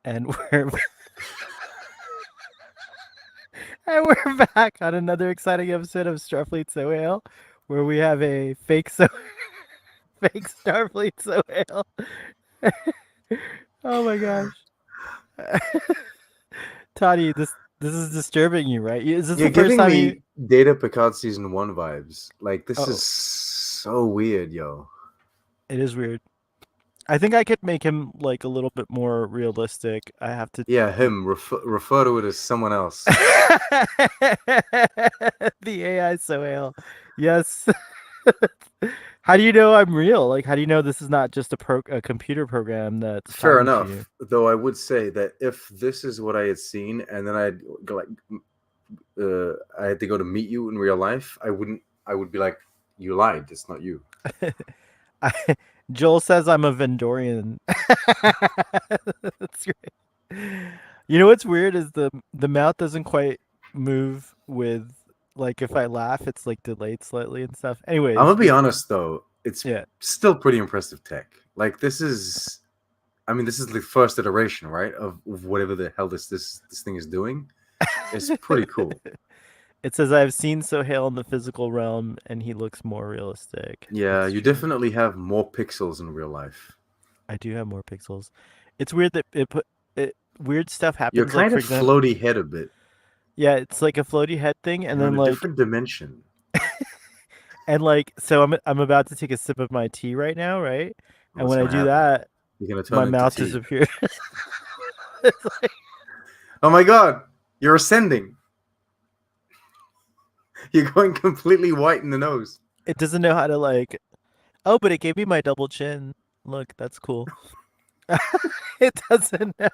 and we're back on another exciting episode of Starfleet So Hale, where we have a fake Starfleet So Hale. Oh my gosh, Toddy, this is disturbing you, right? Is this You're the first giving time you? me Data Picard season 1 vibes. Like, this is Oh, so weird, yo. it is weird. I think I could make him like a little bit more realistic. I have to. Yeah, him. Refer to it as someone else. The AI So Hale. Yes. How do you know I'm real? Like, how do you know this is not just a computer program that's Fair talking to you? enough. Though I would say that if this is what I had seen, and then I'd go like, I had to go to meet you in real life, I wouldn't. I would be like, you lied. It's not you. I, Joel says I'm a Vendorian. That's great. You know what's weird is the mouth doesn't quite move with, like, if I laugh, it's like delayed slightly and stuff. I'm Anyways, gonna be honest though. It's yeah. still pretty impressive tech. Like, this is. I mean, this is the first iteration, right, of whatever the hell this thing is doing. It's pretty cool. It says I've seen Sohail in the physical realm, and he looks more realistic. Yeah, It's you true. definitely have more pixels in real life. I do have more pixels. It's weird that weird stuff You're happens. Like, kind for of example, floaty head a bit. yeah, it's like a floaty head thing, and You're in then a like, different dimension. so I'm about to take a sip of my tea right now, right? And What's when I gonna do happen? that, You're gonna my turn into mouth tea. disappears. It's like, Oh my god, you're ascending. You're going completely white in the nose. it doesn't know how to like. Oh, but it gave me my double chin. Look, that's cool. It doesn't know.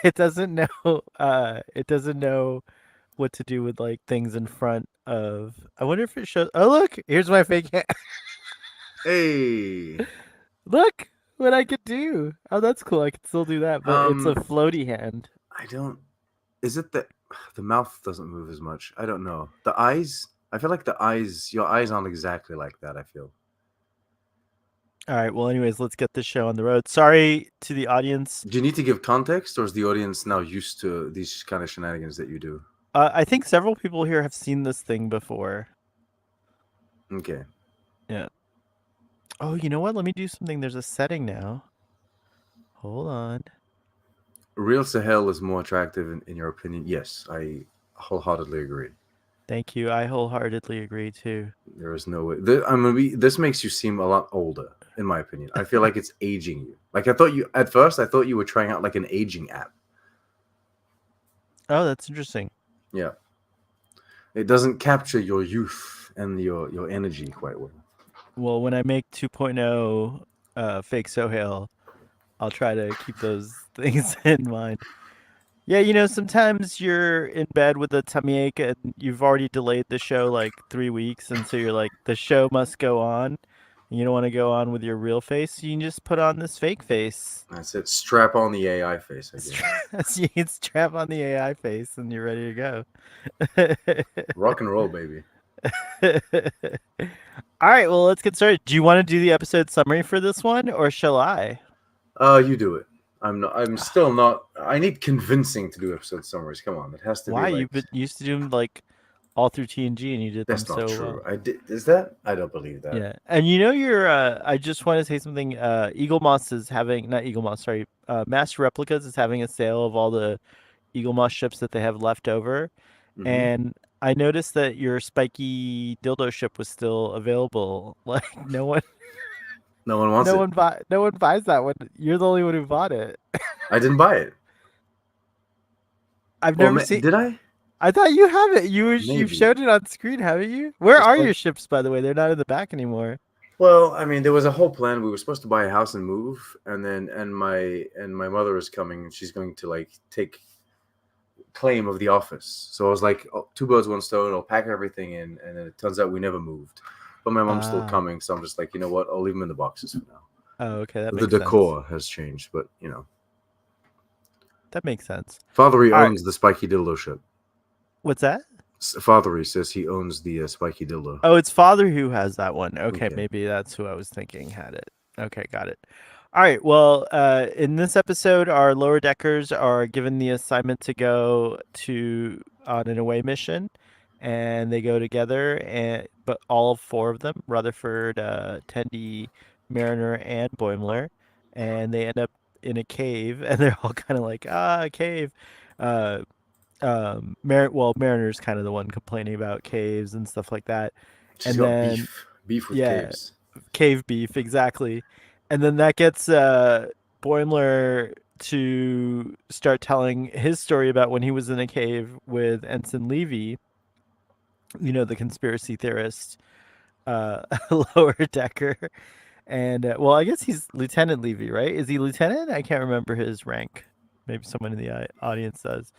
It doesn't know. It doesn't know what to do with like things in front of. I wonder if it shows. Oh, look! Here's my fake hand. Hey. Look what I could do. Oh, that's cool. I could still do that, but it's a Um, floaty hand. I don't. Is it that the mouth doesn't move as much? I don't know. The eyes. I feel like the eyes. Your eyes aren't exactly like that. I feel. All right. Well, anyways, let's get this show on the road. Sorry to the audience. Do you need to give context, or is the audience now used to these kind of shenanigans that you do? I think several people here have seen this thing before. Okay. Yeah. Oh, you know what? Let me do something. There's a setting now. Hold on. Real Sahel is more attractive in your opinion? Yes, I wholeheartedly agree. Thank you. I wholeheartedly agree too. There is no way. This makes you seem a lot older, in my opinion. I feel like it's aging you. Like, I thought you at first. I thought you were trying out like an aging app. Oh, that's interesting. Yeah, it doesn't capture your youth and your energy quite well. Well, when I make 2.0 fake Sohail, I'll try to keep those things in mind. Yeah, sometimes you're in bed with a tummy ache and you've already delayed the show like 3 weeks, and so you're like, the show must go on. And you don't want to go on with your real face, so you can just put on this fake face. That's it. Strap on the AI face, I guess. So you can strap on the AI face and you're ready to go. Rock and roll, baby. All right, well, let's get started. Do you want to do the episode summary for this one, or shall I? You do it. I'm not. I'm still not. I need convincing to do episode summaries. Come on, it has to be Why? like. You've been used to do them like all through TNG, and you did them That's not so true. well. I did. Is that? I don't believe that. Yeah, and you're. I just want to say something. Eagle Moss is having, not Eagle Moss, sorry. Master Replicas is having a sale of all the Eagle Moss ships that they have left over, Mm-hmm. and I noticed that your spiky dildo ship was still available. Like, No one wants it. no one buys that one. You're the only one who bought it. I didn't buy it. I've Or never seen. did I? I thought you have it. You've Maybe. showed it on screen, haven't you? Where It's are like, your ships, by the way? They're not in the back anymore. well, I mean, there was a whole plan. We were supposed to buy a house and move, and then my mother is coming, and she's going to like take claim of the office. So I was like, oh, two birds, one stone. I'll pack everything in, and then it turns out we never moved. But my mom's still Ah. coming, so I'm just like, you know what? I'll leave them in the boxes for now. Oh, okay, that The makes sense. decor has changed, but That makes sense. Fathery All right. owns the spiky dildo ship. What's that? Fathery says he owns the spiky dildo. Oh, it's Father who has that one. Okay, Okay. maybe that's who I was thinking had it. Okay, got it. All right. Well, in this episode, our lower deckers are given the assignment to go to on an away mission, and they go together. And but all four of them, Rutherford, Tendi, Mariner, and Boimler, and they end up in a cave, and they're all kind of like, a cave. Uh, Mariner's kind of the one complaining about caves and stuff like that, She's and got then beef with yeah, caves. cave beef, exactly. And then that gets Boimler to start telling his story about when he was in a cave with Ensign Levy, the conspiracy theorist, uh, lower decker. And well, I guess he's Lieutenant Levy, right? Is he lieutenant? I can't remember his rank. Maybe someone in the audience does.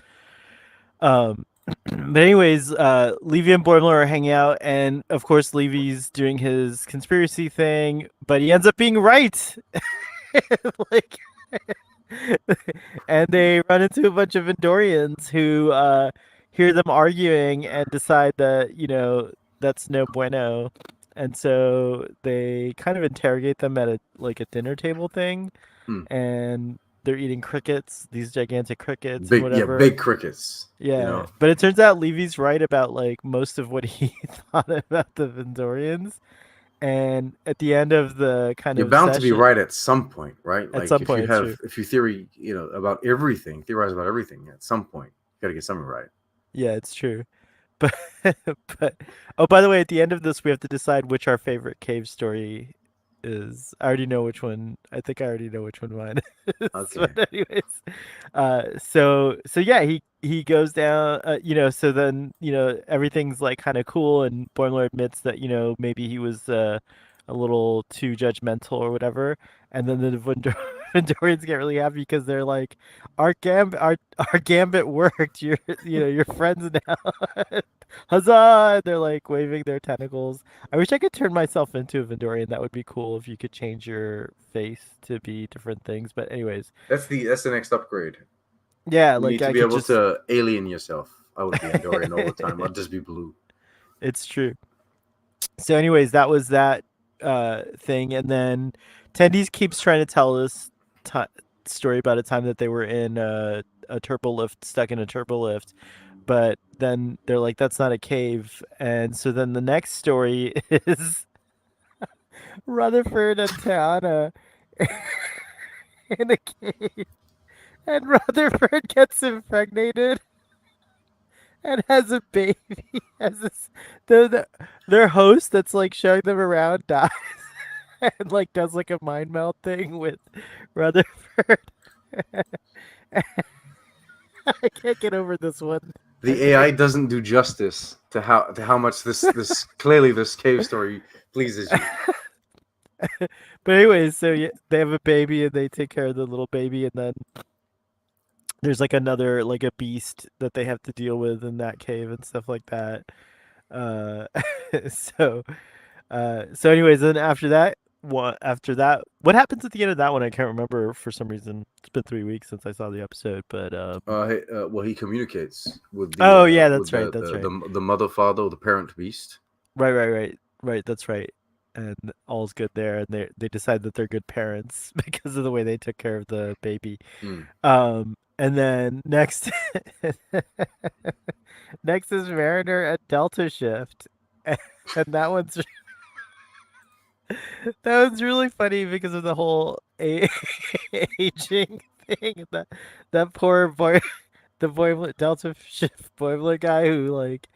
Um, but anyways, Levy and Boimler are hanging out, and of course, Levy's doing his conspiracy thing, but he ends up being right. like, and they run into a bunch of Endorians who hear them arguing and decide that that's no bueno, and so they kind of interrogate them at a dinner table thing, Hmm. and they're eating crickets, these gigantic crickets and Big, yeah, whatever. big crickets. You Yeah, know, but it turns out Levy's right about like most of what he thought about the Vendorians. And at the end of the kind you're of bound to be session, right at some point, right? at Like some point, it's true. if you about everything, theorize about everything, at some point, you got to get something right. Yeah, it's true. But but oh, by the way, at the end of this, we have to decide which our favorite cave story is. I already know which one. I think I already know which one mine is. Okay. But anyways, so yeah, he goes down. So then everything's like kind of cool, and Boimler admits that maybe he was a little too judgmental or whatever, and then the Vendorians get really happy because they're like, our gambit worked. You're friends now. Huzzah! They're like waving their tentacles. I wish I could turn myself into a Vendorian. That would be cool if you could change your face to be different things. But anyways, That's the next upgrade. yeah, You like need to I be could able just. to alien yourself. I would be Andorian all the time. I'd just be blue. It's true. So, anyways, that was that thing, and then Tendies keeps trying to tell this t- story about a time that they were in a turbo lift, stuck in a turbo lift, but then they're like, "That's not a cave," and so then the next story is Rutherford and Tiana in a cave, and Rutherford gets impregnated and has a baby. Has this their host that's like showing them around dies and like does like a mind meld thing with Rutherford. I can't get over this one. I The think. AI doesn't do justice to how much this clearly this cave story pleases you. But anyways, so yeah, they have a baby and they take care of the little baby, and then there's like another like a beast that they have to deal with in that cave and stuff like that. Uh, so so anyways, then after that, what happens at the end of that one? I can't remember for some reason. It's been 3 weeks since I saw the episode, but Well, he communicates with oh yeah, with that's right, that's right. the mother, father, the parent beast. Right. That's right. And all's good there, and they decide that they're good parents because of the way they took care of the baby. Hmm. And then next, next is Mariner at Delta Shift, and that one's that one's really funny because of the whole aging thing. That poor boy, the boy Delta Shift boiler guy who like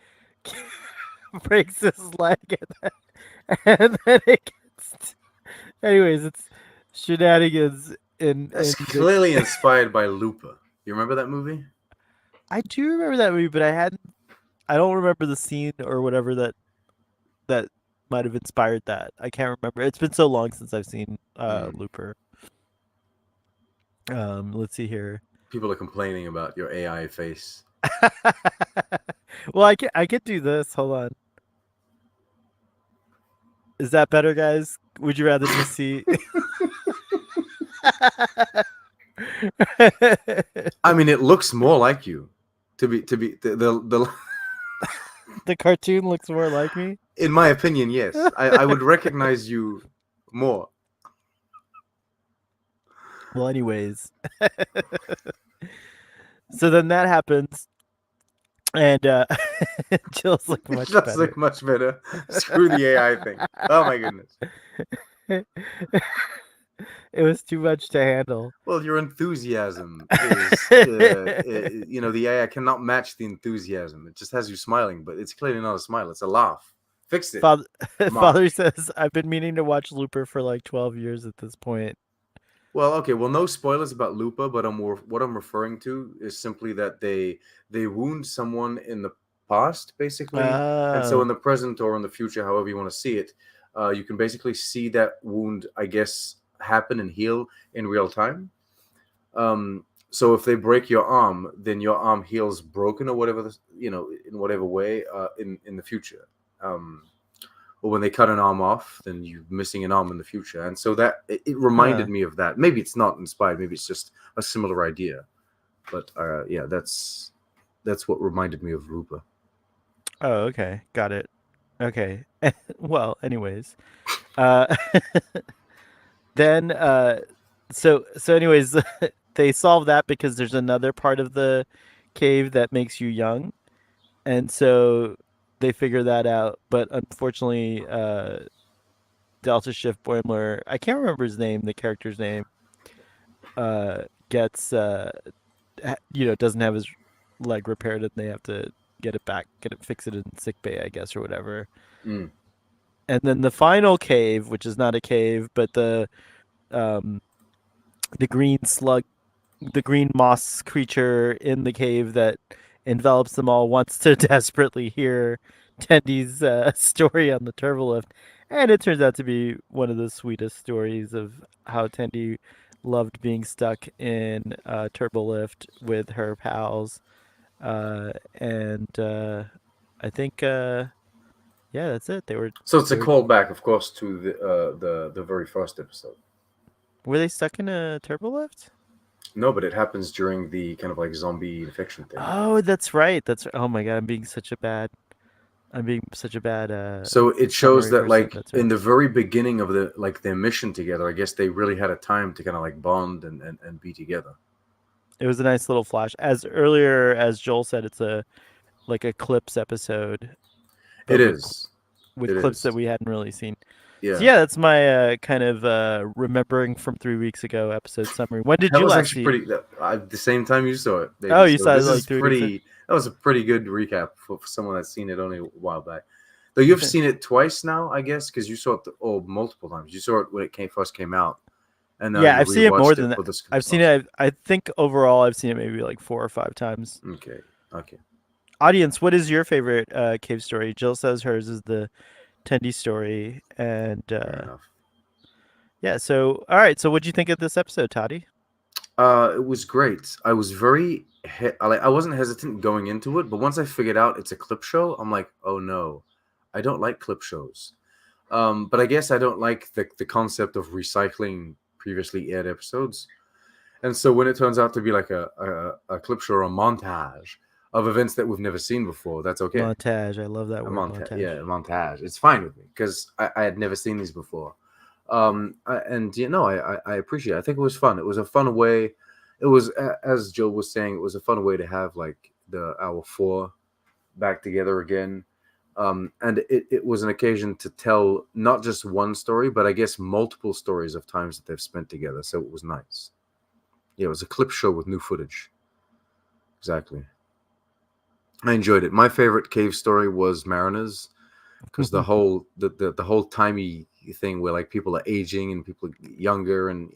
breaks his leg, and then it gets. Anyways, it's shenanigans in That's clearly inspired by Lupa. You remember that movie? I do remember that movie, but I don't remember the scene or whatever that might have inspired that. I can't remember. It's been so long since I've seen Hmm. Looper. Let's see here. People are complaining about your AI face. Well, I could do this. Hold on. Is that better, guys? Would you rather just see I mean, it looks more like you. To be the the cartoon looks more like me? in my opinion, yes. I would recognize you more. Well, anyways, so then that happens, and Jill's like much That's better. like much better. Screw the AI thing. Oh my goodness. It was too much to handle. Well, your enthusiasm is, the AI cannot match the enthusiasm. It just has you smiling, but it's clearly not a smile. It's a laugh. Fix it. Father, Come on. Father says, "I've been meaning to watch Looper for like 12 years at this point." Well, okay. Well, no spoilers about Lupa, but what I'm referring to is simply that they wound someone in the past, basically, and so in Oh, the present or in the future, however you want to see it, you can basically see that wound, I guess, happen and heal in real time. So if they break your arm, then your arm heals broken or whatever, in whatever way, in the future. Um, or when they cut an arm off, then you're missing an arm in the future. And so that it reminded huh. me of that. Maybe it's not inspired. Maybe it's just a similar idea. But yeah, that's what reminded me of Rupa. Oh, okay, got it. Okay. Well, anyways, uh, then so anyways, they solve that because there's another part of the cave that makes you young, and so they figure that out. But unfortunately, Delta Shift Boimler, I can't remember his name, the character's name, gets doesn't have his leg repaired, and they have to get it back, fix it in sick bay, I guess, or whatever. Mm. And then the final cave, which is not a cave, but um the green slug, the green moss creature in the cave that envelops them all, wants to desperately hear Tendy's story on the turbolift, and it turns out to be one of the sweetest stories of how Tendy loved being stuck in a turbolift with her pals, and I think yeah, that's it. So it's They a were callback, of course, to the very first episode. were they stuck in a turbolift? No, but it happens during the kind of like zombie infection thing. Oh, that's right. Oh my god, I'm being such a bad So it shows summary that person. like That's in right. the very beginning of their mission together, I guess they really had a time to kind of like bond and be together. It was a nice little flash. As earlier as Joel said, it's a like a clips episode, It but is. with It clips that is. we hadn't really seen. So Yeah. yeah, that's my kind of remembering from 3 weeks ago episode summary. When did That you was last actually see? pretty. The same time you saw it, Oh, baby. you So saw it this like is 3 weeks ago. pretty. That was a pretty good recap for someone that's seen it only a while back. Though you've seen it twice now, I guess, because you saw it multiple times. You saw it when it first came out, and now Yeah, you I've seen it more rewatched it than for that. this. I've seen Awesome. it. I think overall, I've seen it maybe like 4 or 5 times. Okay. Okay. Audience, what is your favorite cave story? Jill says hers is the Tendy story, and Fair enough. yeah. So, all right. So, what do you think of this episode, Toddy? It was great. I was very I wasn't hesitant going into it, but once I figured out it's a clip show, I'm like, oh no, I don't like clip shows. But I guess I don't like the concept of recycling previously aired episodes. And so when it turns out to be like a clip show or a montage of events that we've never seen before, that's okay. Montage. I love that A word, montage, yeah, montage. a montage. It's fine with me because I had never seen these before. And I appreciate it. I think it was fun. It was a fun way. It was, as Joe was saying, it was a fun way to have like the our four back together again. And it was an occasion to tell not just one story, but I guess multiple stories of times that they've spent together. So it was nice. Yeah, it was a clip show with new footage. Exactly. I enjoyed it. My favorite cave story was Mariners because the whole timey thing where like people are aging and people are younger and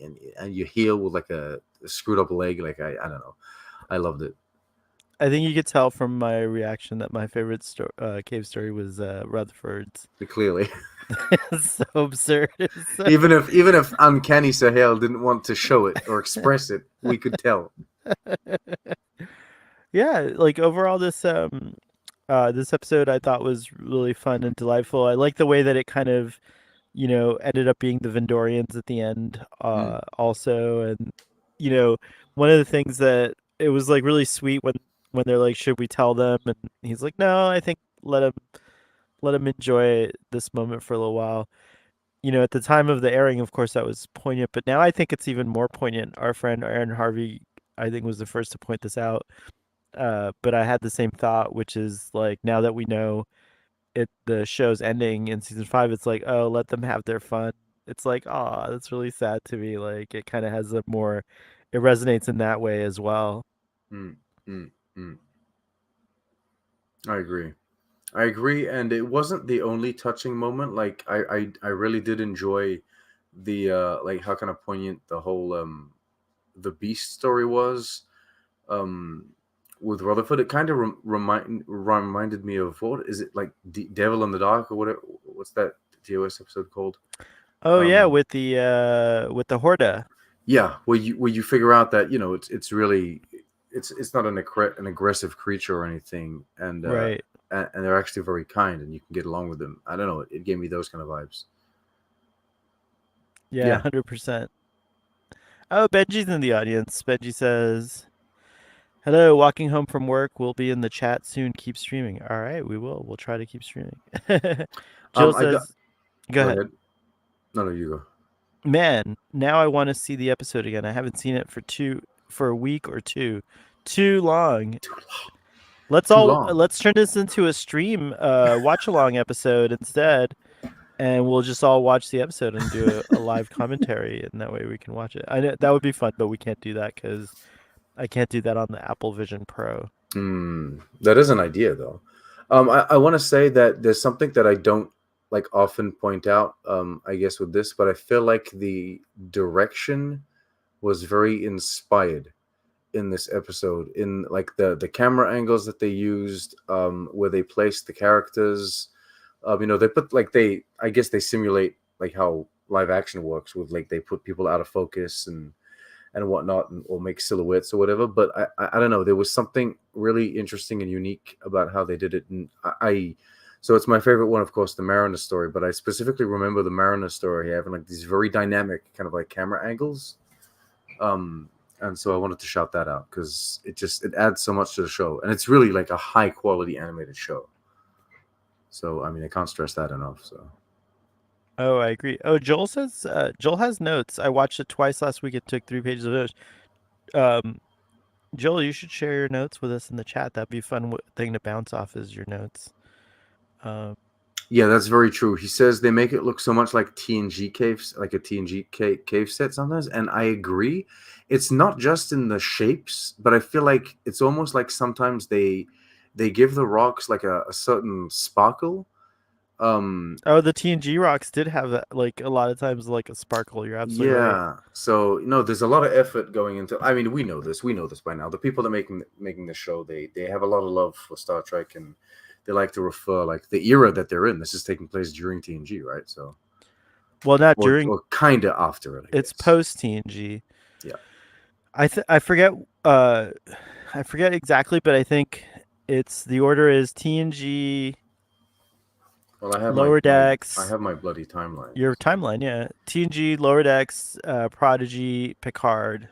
you heal with like a screwed up leg. Like I don't know. I loved it. I think you could tell from my reaction that my favorite cave story was Rutherford's. Clearly. It's so absurd. It's so... Even if Uncanny Sahel didn't want to show it or express it, we could tell. Yeah, like overall, this episode I thought was really fun and delightful. I like the way that it kind of ended up being the Vendorians at the end, Mm. also, and one of the things that it was like really sweet when they're like, should we tell them? And he's like, no, I think let him enjoy this moment for a little while. at the time of the airing, of course, that was poignant, but now I think it's even more poignant. Our friend Aaron Harvey, I think, was the first to point this out. But I had the same thought, which is like now that we know the show's ending in season 5, it's like, oh, let them have their fun. It's like, oh, that's really sad to me. Like it kind of has a more, it resonates in that way as well. Mm, mm, mm. I agree. I agree, and it wasn't the only touching moment. Like I really did enjoy the like how kind of poignant the whole the Beast story was um with Rutherford. It kind of reminded me of, what is it, like Devil in the Dark or whatever? What's that TOS episode called? Oh yeah, Um, with the Horda, yeah, where you figure out that it's really it's not an aggressive creature or anything, right? and they're actually very kind and you can get along with them. I don't know, it gave me those kind of vibes. Yeah, Yeah. 100%. Oh, Benji's in the audience. Benji says, "Hello, walking home from work. We'll be in the chat soon. Keep streaming." All right, we will. We'll try to keep streaming. Jill I got says, "Go Go ahead." ahead. No, you go. Man, now I want to see the episode again. I haven't seen it for a week or two. Too long. Too long. Too long. Let's turn this into a stream watch along episode instead, and we'll just all watch the episode and do a live commentary, and that way we can watch it. I know that would be fun, but we can't do that cuz I can't do that on the Apple Vision Pro. That is an idea, though. I want to say that there's something that I don't like often point out. I guess with this, but I feel like the direction was very inspired in this episode. In like the camera angles that they used, where they placed the characters. They put like I guess they simulate like how live action works with, like, they put people out of focus and whatnot, or make silhouettes or whatever. But I don't know. There was something really interesting and unique about how they did it, and so it's my favorite one, of course, the Mariner story. But I specifically remember the Mariner story having like these very dynamic kind of like camera angles. Um, and so I wanted to shout that out because it adds so much to the show, and it's really like a high quality animated show. So I mean, I can't stress that enough. So Oh, I agree. Oh, Joel has notes. I watched it twice last week. It took 3 pages of notes. Um, Joel, you should share your notes with us in the chat. That'd be a fun thing to bounce off is your notes. Um, yeah, that's very true. He says they make it look so much like TNG caves, like a TNG cave set sometimes, and I agree. It's not just in the shapes, but I feel like it's almost like sometimes they give the rocks like a certain sparkle. oh, the TNG rocks did have that, like a lot of times like a sparkle. You're absolutely right. Yeah. So there's a lot of effort going into. I mean, we know this. We know this by now. The people that making the show, they have a lot of love for Star Trek, and they like to refer like the era that they're in. This is taking place during TNG, right? So Well, not during. or kind of after it, I It's guess. post TNG. Yeah. I forget. Uh, I forget exactly, but I think it's the order is TNG, Well, I have Lower I Decks, have my bloody timeline. your timeline, yeah. TNG, Lower Decks, Prodigy, Picard.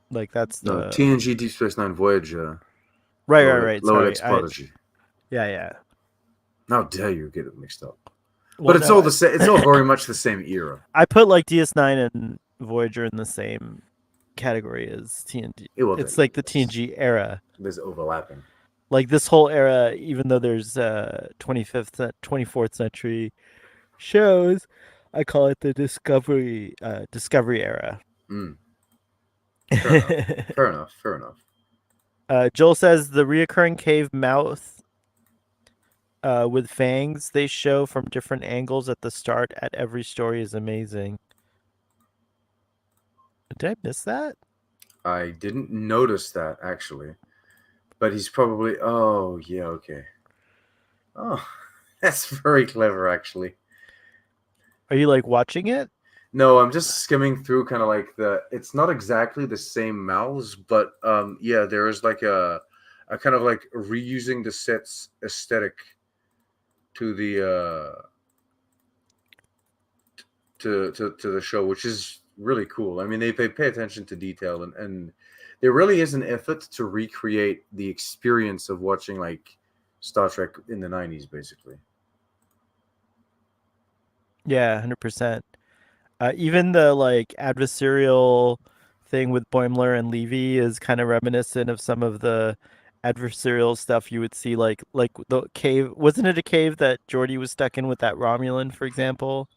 Like that's No, the TNG, Deep Space Nine, Voyager, right, right, right. Lower Sorry, Decks, I Prodigy. yeah, yeah. How dare you get it mixed up? But Well, it's no, all the same. It's all very much the same era. I put like DS9 and Voyager in the same category as TNG. Well, It's like the there's TNG era. overlapping. Like this whole era, even though there's 25th, 24th century shows, I call it the Discovery era. Mm, fair enough. Fair enough. Fair enough. Joel says the reoccurring cave mouth with fangs they show from different angles at the start at every story is amazing. Did I miss that? I didn't notice that actually, but he's probably. Oh yeah, okay. Oh, that's very clever actually. Are you like watching it? No, I'm just skimming through, kind of like the. It's not exactly the same mouths, but yeah, there is like a kind of like reusing the set's aesthetic to the to the show, which is really cool. I mean, they pay attention to detail, and there really is an effort to recreate the experience of watching like Star Trek in the '90s, basically. Yeah, 100%. Even the like adversarial thing with Boimler and Levy is kind of reminiscent of some of the adversarial stuff you would see, like the cave. Wasn't it a cave that Geordi was stuck in with that Romulan, for example?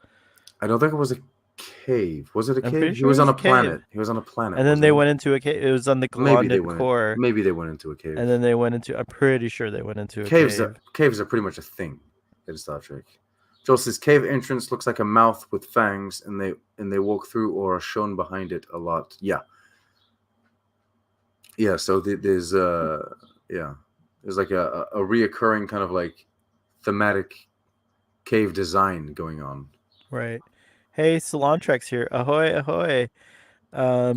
I don't think it was a cave. Was it a I'm cave? pretty He sure it was was on a a cave. planet. He was on a planet, And then wasn't they he? went into a cave. It was on the Maybe they Galondid went. core, Maybe they went into a and cave. then they went into. I'm pretty sure they went into a Caves cave. are caves are pretty much a thing in Star Trek. Joel says cave entrance looks like a mouth with fangs, and they walk through or are shown behind it a lot. Yeah, yeah. So there's yeah, there's like a reoccurring kind of like thematic cave design going on. Right. Hey, Salantrex here. Ahoy, ahoy.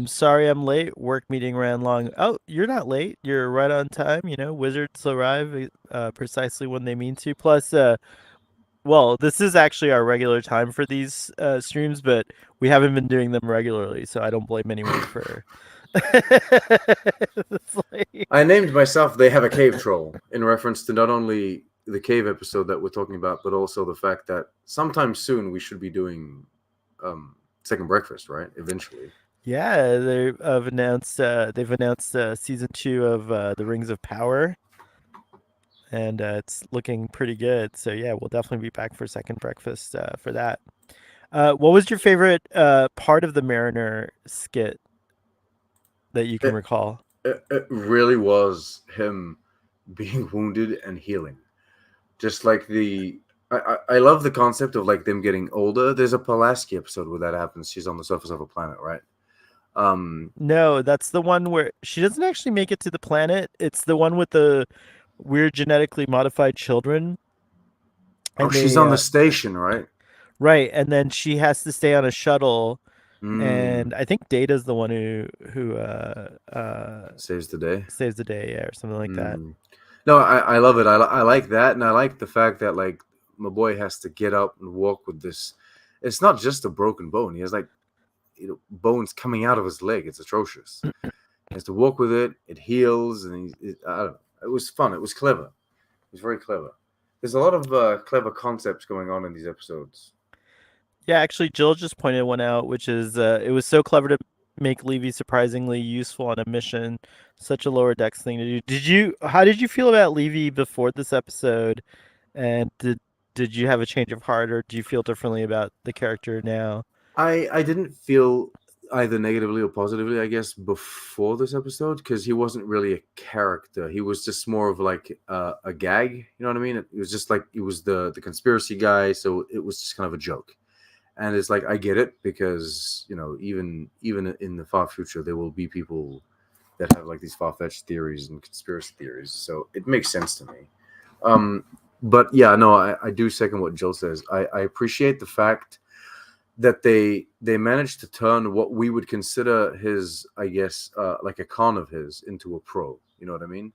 Sorry I'm late. Work meeting ran long. Oh, you're not late. You're right on time. You know, wizards arrive precisely when they mean to. Plus, well, this is actually our regular time for these streams, but we haven't been doing them regularly, so I don't blame anyone for. It's like- I named myself "They Have a Cave Troll" in reference to not only the cave episode that we're talking about, but also the fact that sometime soon we should be doing second breakfast, right? Eventually. Yeah, they've announced season 2 of the Rings of Power, and it's looking pretty good. So yeah, we'll definitely be back for second breakfast for that. What was your favorite part of the Mariner skit that you can It, recall? it really was him being wounded and healing. Just like I love the concept of like them getting older. There's a Pulaski episode where that happens. She's on the surface of a planet, right? Um, No, that's the one where she doesn't actually make it to the planet. It's the one with the weird genetically modified children, oh, and she's they on the station, right? right, and then she has to stay on a shuttle, Mm, and I think Data's the one who saves the day. saves the day, yeah, or something like that. Mm. No, I love it. I like that, and I like the fact that like my boy has to get up and walk with this. It's not just a broken bone. He has like bones coming out of his leg. It's atrocious. He has to walk with it. It heals, and I don't know. It was fun. It was clever. It was very clever. There's a lot of clever concepts going on in these episodes. Yeah, actually, Jill just pointed one out, which is it was so clever to make Levy surprisingly useful on a mission. Such a lower decks thing to do. How did you feel about Levy before this episode? And did you have a change of heart, or do you feel differently about the character now? I didn't feel either negatively or positively, I guess, before this episode because he wasn't really a character. He was just more of like a gag. You know what I mean? It was just like he was the conspiracy guy, so it was just kind of a joke. And it's like I get it because even in the far future there will be people that have like these far fetched theories and conspiracy theories. So it makes sense to me. Um, but yeah, no, I do second what Jill says. I appreciate the fact that they managed to turn what we would consider his, I guess, like a con of his into a pro. You know what I mean?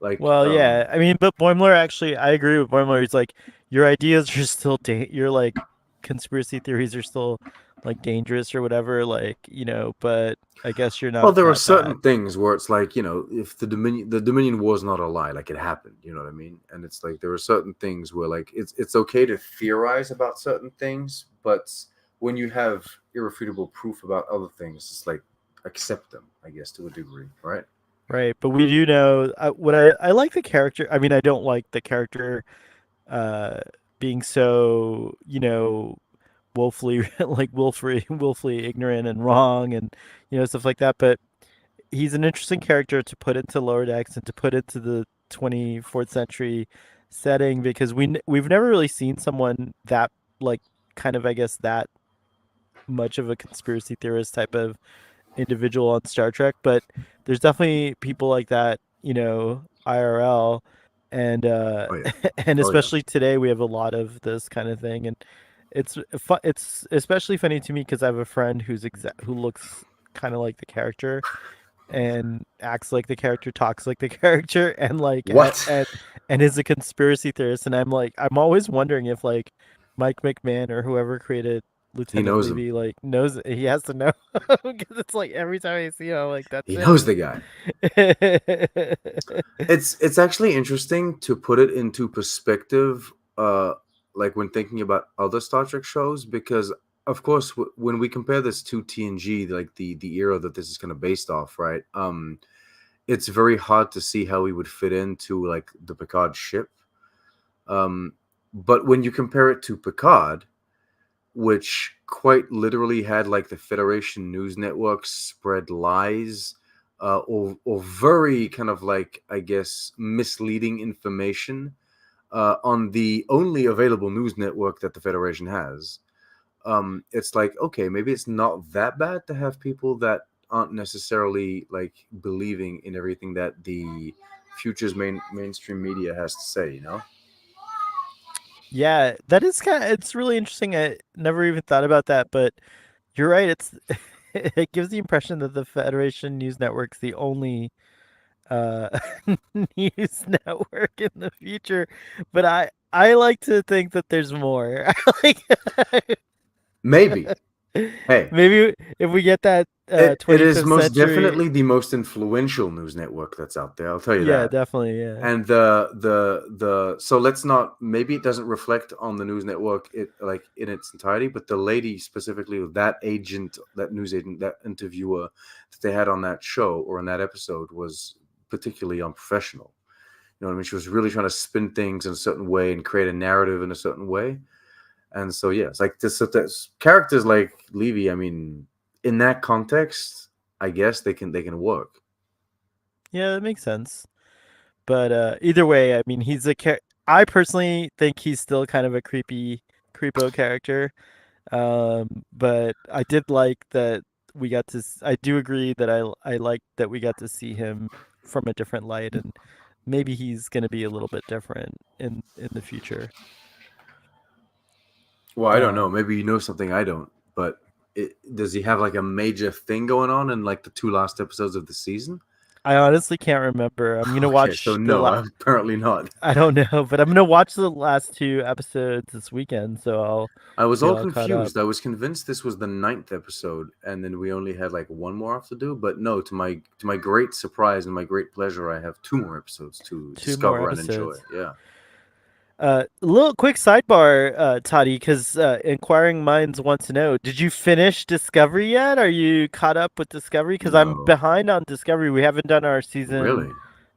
Like, Well, yeah, I mean, but Boimler actually, I agree with Boimler. He's like, your ideas are still, your like conspiracy theories are still like dangerous or whatever, like but I guess you're well, not there are that bad. certain things where it's like if the Dominion war is not a lie, like it happened. You know what I mean? And it's like there are certain things where like it's okay to theorize about certain things, but when you have irrefutable proof about other things, it's like accept them, I guess, to a degree, right? Right, but we do know what I like the character. I mean, I don't like the character uh being so, woefully like willfully ignorant and wrong and stuff like that, but he's an interesting character to put into Lower Decks and to put into the 24th century setting because we've never really seen someone that like kind of I guess that much of a conspiracy theorist type of individual on Star Trek, but there's definitely people like that, IRL, and Oh yeah, and oh yeah. especially today we have a lot of this kind of thing, and it's especially funny to me because I have a friend who looks kind of like the character and acts like the character, talks like the character, and What? and is a conspiracy theorist, and I'm always wondering if like Mike McMahon or whoever created He Lieutenant knows him. Levy like knows he has to know because it's like every time I see him, I'm like that's He knows him. the guy. It's actually interesting to put it into perspective, like when thinking about other Star Trek shows, because of course when we compare this to TNG, like the era that this is kind of based off, right? It's very hard to see how he would fit into like the Picard ship. Um, but when you compare it to Picard, which quite literally had like the Federation news network spread lies, or very kind of like, I guess, misleading information on the only available news network that the Federation has. It's like, okay, maybe it's not that bad to have people that aren't necessarily like believing in everything that the future's mainstream media has to say, you know? Yeah, that is it's really interesting. I never even thought about that, but you're right. It's it gives the impression that the Federation News Network's the only uh news network in the future, but I like to think that there's more. I like Maybe. Hey, maybe if we get that it is 25th most century. definitely the most influential news network that's out there. I'll tell you Yeah, that. definitely, yeah. And the so let's not, maybe it doesn't reflect on the news network it like in its entirety, but the lady specifically, that agent, that news agent, that interviewer that they had on that show or in that episode was particularly unprofessional. You know what I mean? She was really trying to spin things in a certain way and create a narrative in a certain way. And so yeah, it's like this, so that's characters like Levy. I mean, in that context, I guess they can work. Yeah, that makes sense. But either way, I mean, I personally think he's still kind of a creepo character. But I did like that we got to. I do agree that I like that we got to see him from a different light, and maybe he's going to be a little bit different in the future. Well, I don't know. Um, Maybe you know something I don't. But does he have like a major thing going on in like the two last episodes of the season? I honestly can't remember. I'm gonna Okay, so watch the no, apparently not. I don't know, but I'm gonna watch the last two episodes this weekend, so I'll I was be all all caught up. confused. I was convinced this was the ninth episode, and then we only had like one more off to do. But no, to my great surprise and my great pleasure, I have two more episodes to Two more discover and enjoy. episodes. Yeah. Little quick sidebar, Toddy, because inquiring minds want to know: did you finish Discovery yet? Are you caught up with Discovery? Because I'm No, behind on Discovery. really.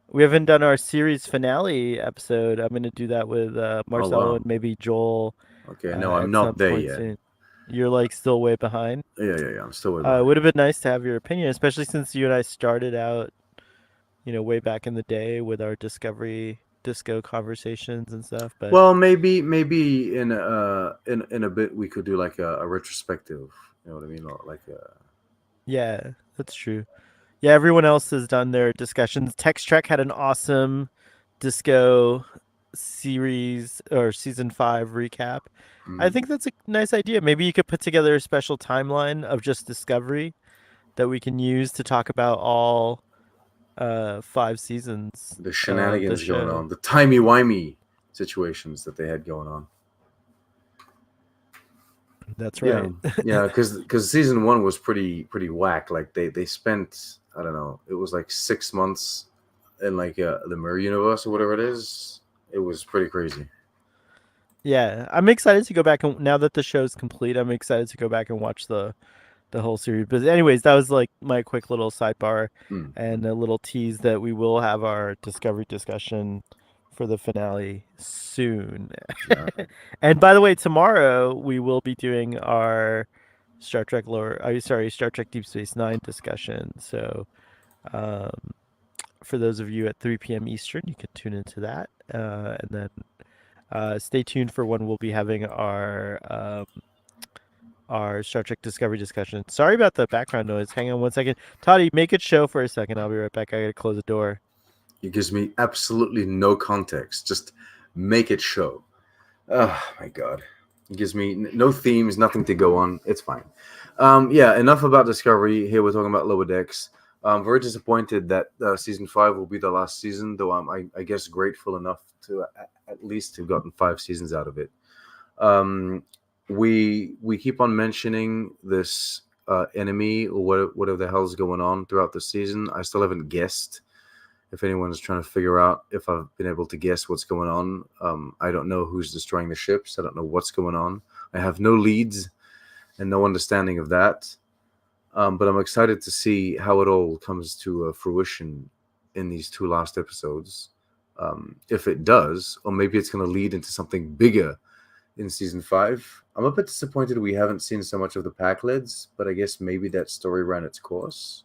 We haven't done our series finale episode. I'm gonna do that with Oh Marcelo wow. and maybe Joel Okay, no, I'm at some not there point yet. soon. You're like still way behind. Yeah, yeah, yeah. I'm still way It behind. would have been nice to have your opinion, especially since you and I started out, way back in the day with our Discovery Disco conversations and stuff. But Well, maybe in a bit we could do like a retrospective. You know what I mean? Or like a, yeah, that's true. Yeah, everyone else has done their discussions. Text Trek had an awesome disco series or season 5 recap. I mm, think that's a nice idea. Maybe you could put together a special timeline of just Discovery that we can use to talk about all 5 seasons the of the shenanigans going show. on, the timey wimey situations that they had going on. That's Yeah, right. yeah, because season one was pretty whack. Like they spent, I don't know, it was like 6 months in like the mirror universe or whatever it is. It was pretty crazy. Yeah, I'm excited to go back and now that the show's complete, I'm excited to go back and watch the whole series. But anyways, that was like my quick little sidebar Mm, and a little tease that we will have our Discovery discussion for the finale soon. yeah. And by the way, tomorrow we will be doing our Star Trek Deep Space Nine discussion. So, um, for those of you at 3 p.m. Eastern, you can tune into that, and then stay tuned for when we'll be having our Star Trek Discovery discussion. Sorry about the background noise. Hang on one second. Toddy, make it show for a second. I'll be right back. I gotta close the door. It gives me absolutely no context. Just make it show. Oh my god. It gives me no themes, nothing to go on. It's fine. Yeah, enough about Discovery. Here we're talking about Lower Decks. I'm very disappointed that season 5 will be the last season, though I guess grateful enough to at least have gotten 5 seasons out of it. Um, we keep on mentioning this enemy or whatever the hell's going on throughout the season. I still haven't guessed If anyone's trying to figure out if I've been able to guess what's going on, I don't know who's destroying the ships. I don't know what's going on. I have no leads and no understanding of that. But I'm excited to see how it all comes to fruition in these two last episodes. If it does, or maybe it's going to lead into something bigger in season 5. I'm a bit disappointed we haven't seen so much of the pack lids, but I guess maybe that story ran its course.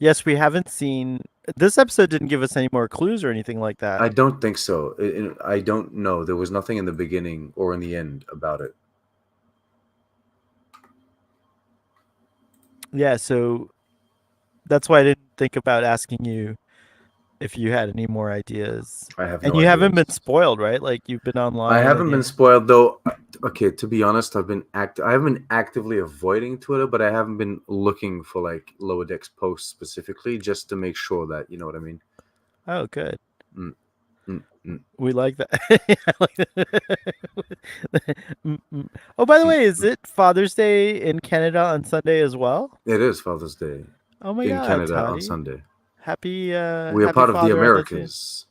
Yes, we haven't seen this episode didn't give us any more clues or anything like that. I don't think so. I don't know. There was nothing in the beginning or in the end about it. Yeah, so that's why I didn't think about asking you if you had any more ideas. I have And no you haven't ideas. been spoiled, right? Like you've been I online and haven't been you spoiled though. Okay, to be honest, I haven't been actively avoiding Twitter, but I haven't been looking for like Lower Decks posts specifically just to make sure that you know what I mean. Oh, good. Mm, mm, mm, We like that. I like that. Oh, by the mm, way, is mm. it Father's Day in Canada on Sunday as well? It is Father's Day Oh my in God, Canada on Toddy. Sunday. We are Happy part of the father on the too. Americas.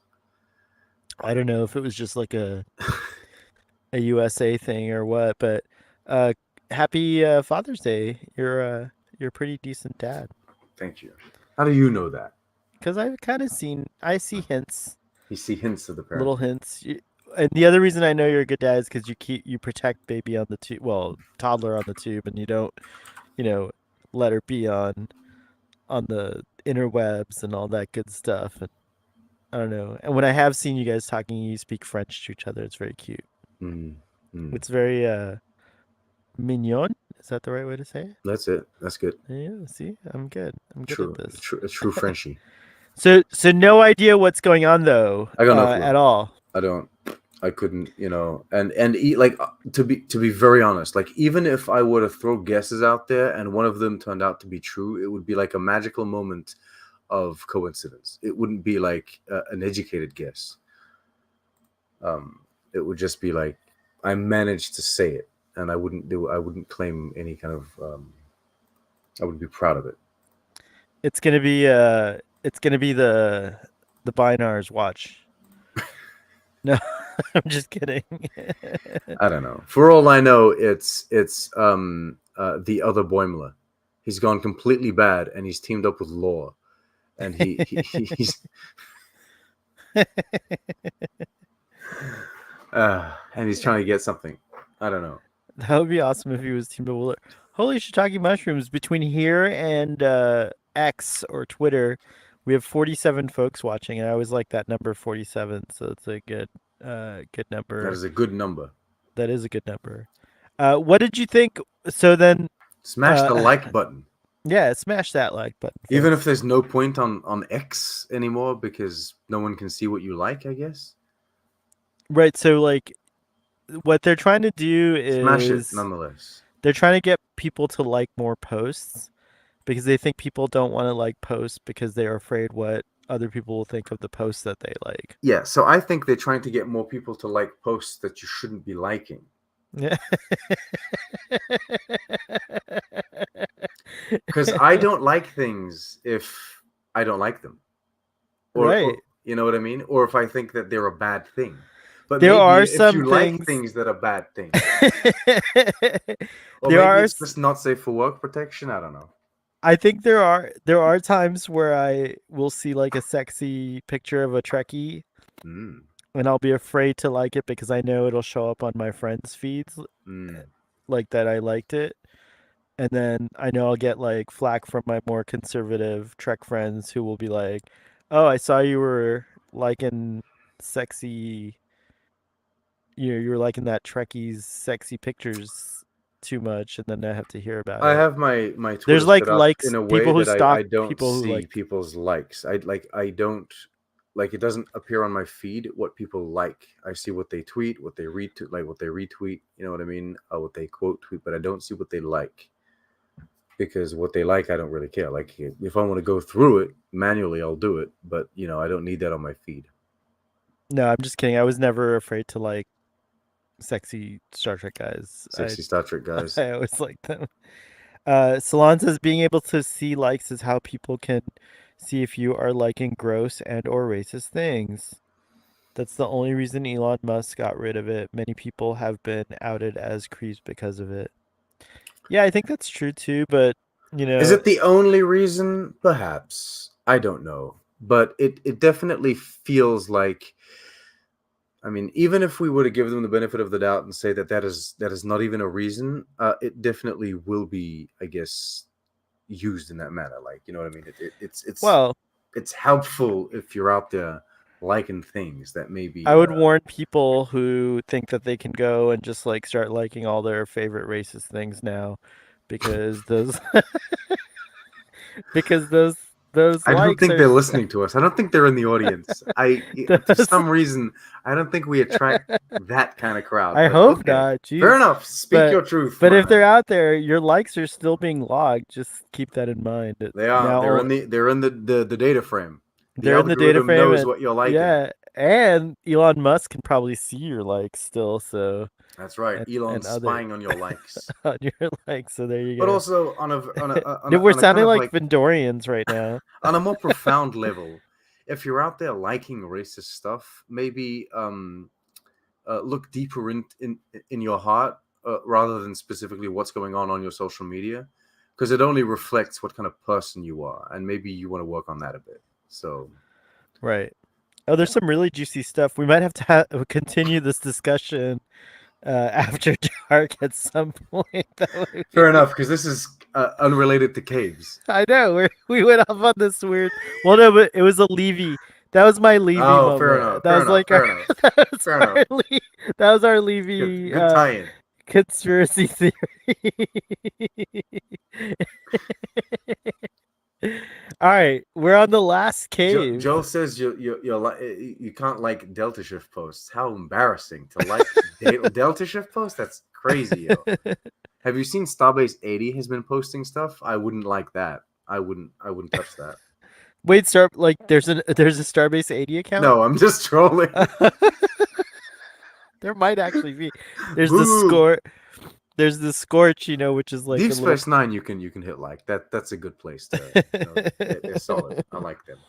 I don't know if it was just like a USA thing or what, but uh happy Father's Day. You're a pretty decent dad. Thank you. How do you know that? Cuz I've kind of seen I see hints, You see hints of the little parenting. hints. And the other reason I know you're a good dad is cuz you protect baby on the tube, well, toddler on the tube and you don't, you know, let her be on the interwebs and all that good stuff. And I don't know. And when I have seen you guys talking, you speak French to each other. It's very cute. Mm, mm. It's very mignon. Is that the right way to say it? That's it. That's good. Yeah, see, I'm good. I'm good at True. this. A true Frenchie. So no idea what's going on though, I got no clue. at all. I don't. I couldn't, and like to be very honest, like even if I were to throw guesses out there and one of them turned out to be true, it would be like a magical moment of coincidence. It wouldn't be like an educated guess. It would just be like I managed to say it, and I wouldn't claim any kind of. I would be proud of it. It's gonna be the Binars watch. No, I'm just kidding. I don't know. For all I know, it's the other Boimler. He's gone completely bad, and he's teamed up with Law, and he's and he's trying to get something. I don't know. That would be awesome if he was Team Bowler. Holy shiitake mushrooms! Between here and X or Twitter, we have 47 folks watching, and I always like that number 47. So it's a good That number. is a good number. That is a good number. What did you think? So then, Smash the like button. yeah, smash that like button, Even if folks. there's no point on X anymore because no one can see what you like, I guess. Right. So like, what they're trying to do Smash it is nonetheless. they're trying to get people to like more posts because they think people don't want to like posts because they're afraid what other people will think of the posts that they like. Yeah, so I think they're trying to get more people to like posts that you shouldn't be liking. Yeah. Because I don't like things if I don't like them, or Right. you know what I mean, or if I think that they're a bad thing. But There maybe are if some you like things. things that are bad things, or there maybe are. it's just not safe for work protection. I don't know. I think there are times where I will see like a sexy picture of a Trekkie, Mm, and I'll be afraid to like it because I know it'll show up on my friends' feeds mm. like that I liked it. And then I know I'll get like flack from my more conservative Trek friends who will be like, "Oh, I saw you were liking sexy, you were liking that Trekkie's sexy pictures too much," and then I have to hear about I it. have my There's Twitter like set up likes in a way people who that stalk I don't people who see like. people's likes. I don't like it doesn't appear on my feed what people like. I see what they tweet, what they retweet, like what they retweet. You know what I mean? What they quote tweet, but I don't see what they like because what they like, I don't really care. Like if I want to go through it manually, I'll do it, but I don't need that on my feed. No, I'm just kidding. I was never afraid to like sexy Star Trek guys. I Sexy Star Trek guys. I always like them. Salon says being able to see likes is how people can See if you are liking gross and or racist things. That's the only reason Elon Musk got rid of it. Many people have been outed as creeps because of it. Yeah, I think that's true too, but you Is know, it the only reason? Perhaps. I don't know. But it definitely feels like, I mean, even if we were to give them the benefit of the doubt and say that that is not even a reason, it definitely will be, I guess, used in that manner. Like, you know what I mean? well, It's helpful if you're out there liking things that I maybe would warn people who think that they can go and just like start liking all their favorite racist things now because those because those I don't likes think are they're listening to us. I don't think they're in the audience. For those some reason, I don't think we attract that kind of crowd. I But hope okay, not. fair Jeez. enough. Speak But your truth, but my if they're man. out there, your likes are still being logged. Just keep that in mind. They are. They're Now in the data frame. The they're in the data algorithm frame knows and what you're liking. yeah, and Elon Musk can probably see your likes still, so That's right. and Elon's other spying on your likes. on your likes. So there you But go. also We're on a kind sounding of like like Vindorians right now. on a more profound level, if you're out there liking racist stuff, maybe look deeper in your heart, rather than specifically what's going on your social media, because it only reflects what kind of person you are, and maybe you want to work on that a bit. So Right. Oh, there's some really juicy stuff. We might have to continue this discussion after dark at some point. That would fair be. enough, because this is unrelated to caves. I know we went off on this weird. Well, no, but it was a Levy. That was my Levy Oh, fair moment. enough. That Fair was enough. like our. Fair enough. That was Fair our. enough. That was our Good. Levy Good tie-in. conspiracy theory. All right, we're on the last cave. Joel says you can't like Delta Shift posts. How embarrassing to like Delta Shift posts. That's crazy, yo. Have you seen Starbase 80 has been posting stuff? I wouldn't like that. I wouldn't touch that. Wait, Star like there's a Starbase 80 account. No, I'm just trolling. There might actually be. There's the Boo. score. There's the scorch, which is like Deep a little. Space Nine, you can hit like that. That's a good place to. They're solid. I like them.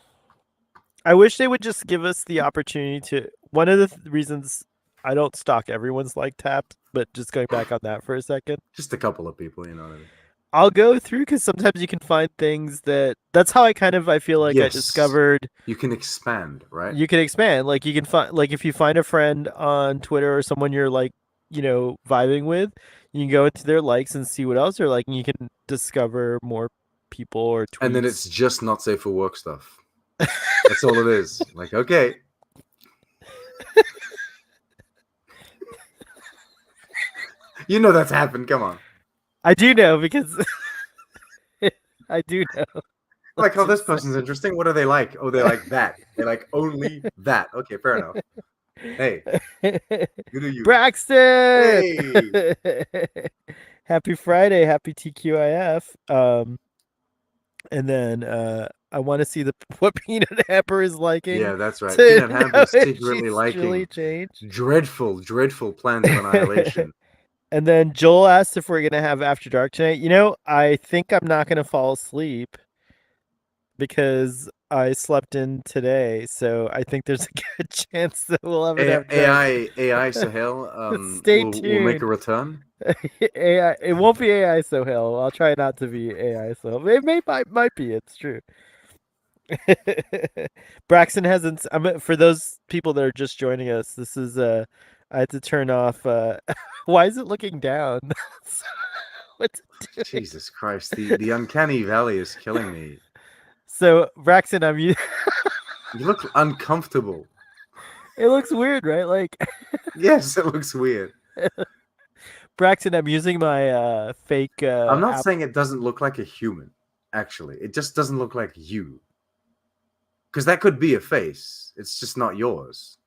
I wish they would just give us the opportunity to. One of the reasons I don't stalk everyone's like tabs, but just going back on that for a second, Just a couple of people, you know what I mean? I'll go through because sometimes you can find things that. That's how I feel like I Yes, discovered you can expand, right? you can expand. Like you can find like if you find a friend on Twitter or someone you're like, vibing with, you can go into their likes and see what else they're like, and you can discover more people or And then it's tweets. just not safe for work stuff. That's all it is. Like, okay, you know that's happened. Come on. I do know because I do know. Like, Let's oh, this just person's interesting. What do they like? Oh, they like that. They like only that. Okay, fair enough. Hey, say. you do you. Braxton. Hey. Happy Friday, happy TQIF. And then I want to see the what Peanut Hamper is liking Yeah, that's right. to Peanut Hamp know is if secretly she's truly liking changed. dreadful plans of annihilation. And then Joel asked if we're gonna have After Dark tonight. I think I'm not gonna fall asleep because I slept in today, so I think there's a good chance that we'll have an After Dark. AI Sahel Stay will make a tuned. return. AI. It won't be AI Sohail. I'll try not to be AI Sohail. It might be. It's true. Braxton hasn't. For those people that are just joining us. This is I had to turn off. Why is it looking down? What's it doing? Jesus Christ, the uncanny valley is killing me. So Braxton, You look uncomfortable. It looks weird, right? Like Yes, it looks weird. Braxton, I'm using my fake I'm not app. saying it doesn't look like a human, actually. It just doesn't look like you. Because that could be a face. It's just not yours.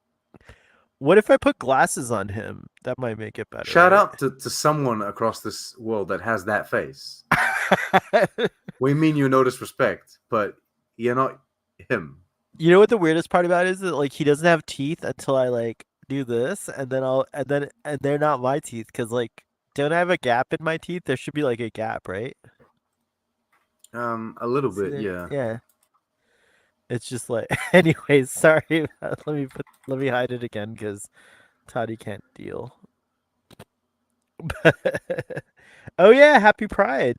What if I put glasses on him? That might make it Shout better, out to someone across this world that has that face. right? We mean you no disrespect, but you're not him. You know what the weirdest part about it is that like he doesn't have teeth until I like do this, and then and they're not my teeth because like don't I have a gap in my teeth? There should be like a gap, right? A little See bit, there? yeah. Yeah. It's just like, anyways, sorry. Let me hide it again because Toddy can't deal. Oh yeah, happy Pride.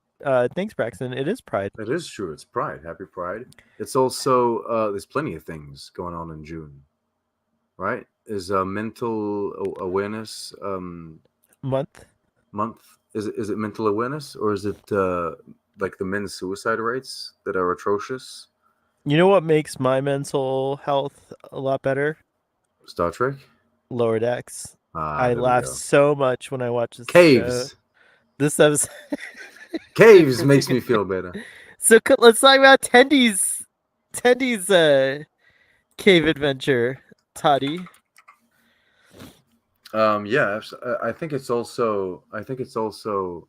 Thanks, Braxton. It is Pride It is true. It's Pride. Happy Pride. It's also there's plenty of things going on in June, right? Is mental awareness month. month? Is it mental awareness, or is it like the men's suicide rates that are atrocious? You know what makes my mental health a lot better? Star Trek. Lower Decks. Ah, I there we laugh go. so much when I watch this show. Caves. This episode. Caves makes me feel better. So let's talk about Tendy's cave adventure, Toddy. Yeah, I think it's also. I think it's also.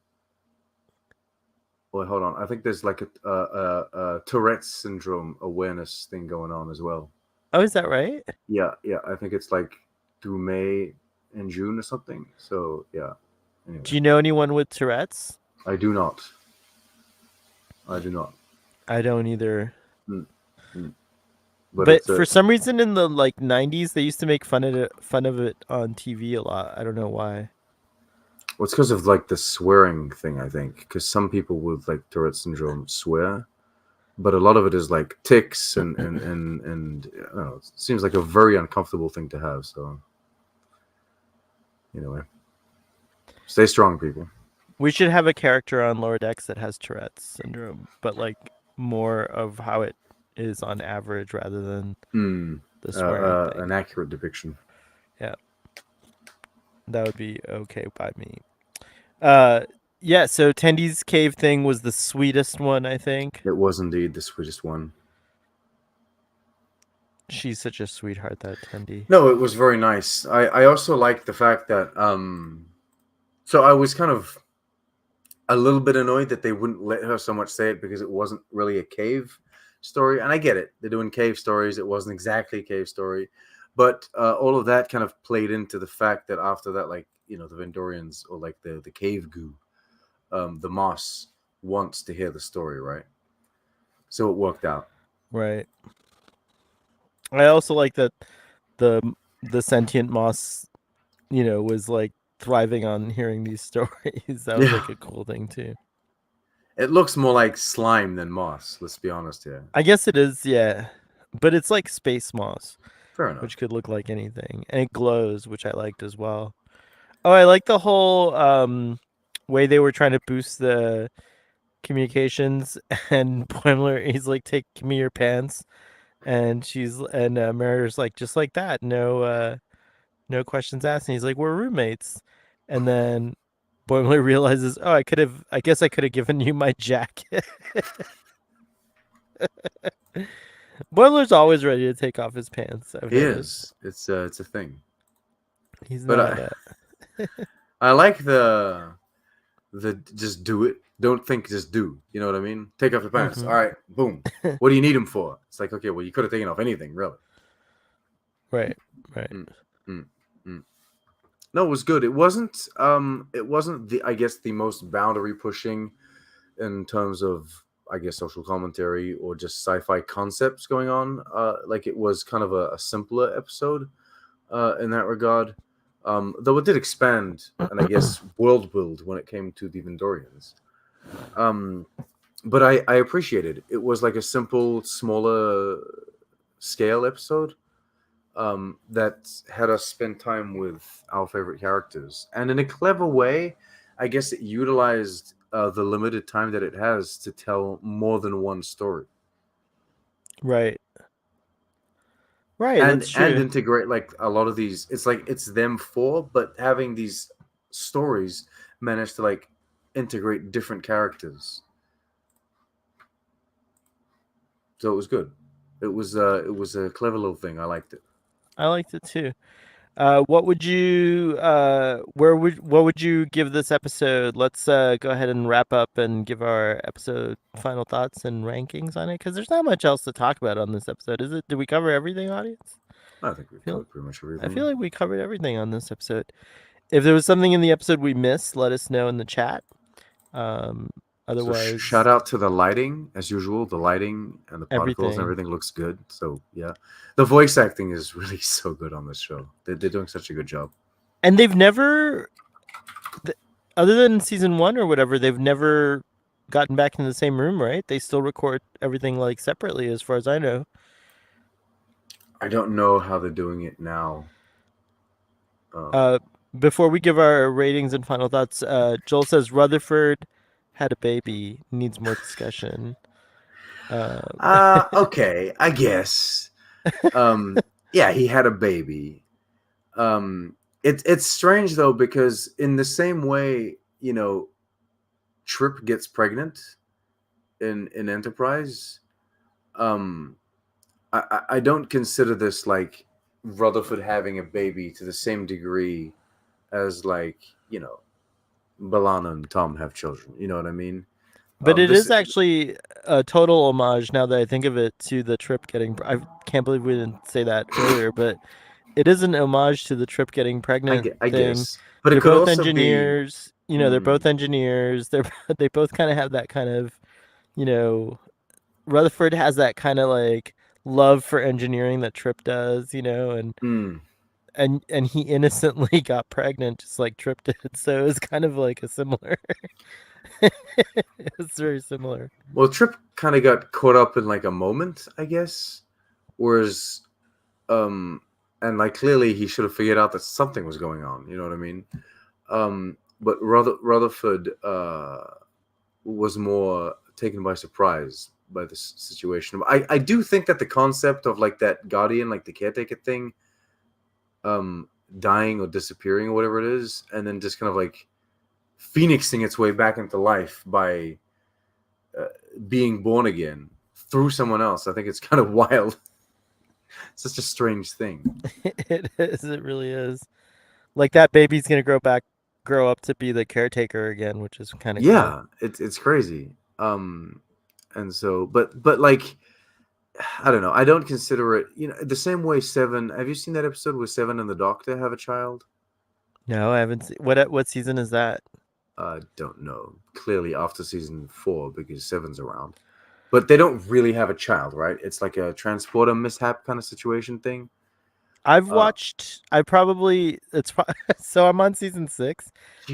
Well, hold on. I think there's like a Tourette's syndrome awareness thing going on as well. Oh, is that right? Yeah, yeah. I think it's like through May and June or something. So yeah. Anyway, Do you know anyone with Tourette's? I do not. I do not. I don't either. Mm, mm. But But it's a. for some reason in the like 90s they used to make fun of it on TV a lot. I don't know why. Well, it's because of like the swearing thing. I think because some people with like Tourette syndrome swear, but a lot of it is like ticks and I don't know. It seems like a very uncomfortable thing to have. So anyway, stay strong, people. We should have a character on Lower Decks that has Tourette's syndrome, but like more of how it is on average rather than Mm, the swearing an thing. accurate depiction. Yeah, that would be okay by me. Uh, yeah. So Tendy's cave thing was the sweetest one, I think. It was indeed the sweetest one. She's such a sweetheart, that Tendy. No, it was very nice. I also like the fact that so I was kind of a little bit annoyed that they wouldn't let her so much say it because it wasn't really a cave story. And I get it. They're doing cave stories. It wasn't exactly a cave story. But all of that kind of played into the fact that after that, like, you know, the Vendorians or like the cave goo, the moss wants to hear the story, right? So it worked out. Right. I also like that the the sentient moss, was like thriving on hearing these stories. That was Yeah. like a cool thing too. It looks more like slime than moss, let's be honest here. I guess it is, yeah. But it's like space moss, Fair enough. which could look like anything. And it glows, which I liked as well. Oh, I like the whole way they were trying to boost the communications and Boimler he's like, give me your pants. And Mariner's like, just like that, no questions asked. And he's like, we're roommates. And then Boimler realizes, oh, I guess I could have given you my jacket. Boimler's always ready to take off his pants. I've He noticed. is. It's a thing. He's But not. I like the just do it. Don't think, just do. You know what I mean? Take off the pants. Mhm. All right, boom. What do you need them for? It's like, okay, well, you could have taken off anything, really. Right. Right. Mm, mm, mm. No, it was good. It wasn't the, I guess, the most boundary pushing in terms of, I guess, social commentary or just sci-fi concepts going on. Like it was kind of a simpler episode in that regard. Though it did expand and I guess world build when it came to the Vendorians. Um, but I appreciated it. It was like a simple, smaller scale episode that had us spend time with our favorite characters. And in a clever way, I guess it utilized the limited time that it has to tell more than one story. Right. Right. And That's and true. integrate like a lot of these, it's like it's them four, but having these stories managed to like integrate different characters. So it was good. It was a clever little thing. I liked it. I liked it too. What would you what would you give this episode? Let's go ahead and wrap up and give our episode final thoughts and rankings on it, because there's not much else to talk about on this episode, is it? Did we cover everything, audience? I think we've Feel covered pretty much I feel everything. like we covered everything on this episode. If there was something in the episode we missed, let us know in the chat. Um, So shout Otherwise, out to the lighting, as usual. The lighting and the particles and everything. everything looks good. So yeah, the voice acting is really so good on this show. They're doing such a good job. And they've never, other than season one or whatever, they've never gotten back in the same room, right? They still record everything like separately, as far as I know. I don't know how they're doing it now. Uh, Um, Before we give our ratings and final thoughts, Joel says Rutherford had a baby, needs more discussion. Uh, okay, I guess. Yeah, he had a baby. It's strange though because in the same way, Trip gets pregnant in Enterprise. Um, I don't consider this like Rutherford having a baby to the same degree as like Balana and Tom have children. You know what I mean? but it This is actually a total homage, now that I think of it, to the Trip getting. I can't believe we didn't say that earlier, but it is an homage to the Trip getting pregnant I thing. guess, but it They're could both also be. engineers. They're Hmm, both engineers. They both kind of have that kind of, you know, Rutherford has that kind of like love for engineering that Trip does, hmm. and he innocently got pregnant just like Trip did. So it's kind of like a similar. It's very similar. Well, Trip kind of got caught up in like a moment, I guess. Whereas, um, and like clearly he should have figured out that something was going on. You know what I mean? But Rutherford was more taken by surprise by this situation. I do think that the concept of like that guardian, like the caretaker thing, um, dying or disappearing or whatever it is, and then just kind of like phoenixing its way back into life by uh, being born again through someone else. I think it's kind of wild. Such a strange thing. It is. It really is. Like that baby's gonna grow up to be the caretaker again, which is kind of cool. Yeah, it's crazy. And so, but like, I don't know. I don't consider it. The same way Seven. Have you seen that episode where Seven and the Doctor have a child? No, I haven't seen. What season is that? Don't know. Clearly after season 4 because Seven's around. But they don't really have a child, right? It's like a transporter mishap kind of situation thing. I've Uh, watched. I probably it's so I'm on season 6,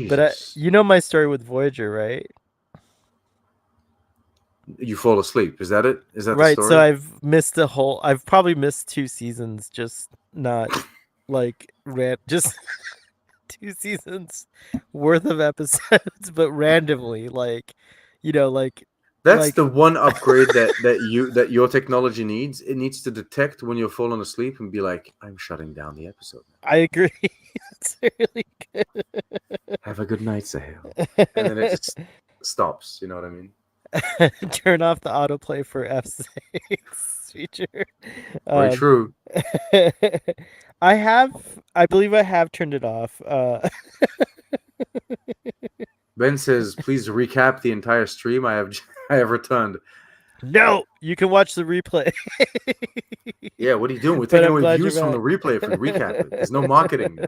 but Jesus, you know my story with Voyager, right? you fall asleep. Is that it? Is that the Right. So story? I've missed a whole. I've probably missed 2 seasons, just not like just 2 seasons worth of episodes, but randomly, like That's like the one upgrade that your technology needs. It needs to detect when you're falling asleep and be like, "I'm shutting down the episode now. I agree. It's really Have a good night, Sahil." And then it good. just stops. You know what I mean? Turn off the autoplay for F6 feature. Very Um, true. I believe I have turned it off. Ben says, "Please recap the entire stream I have I have returned." No, you can watch the replay. Yeah, what are you doing? We're But taking I'm away glad you're views from the back. replay if we recap it. There's no marketing now.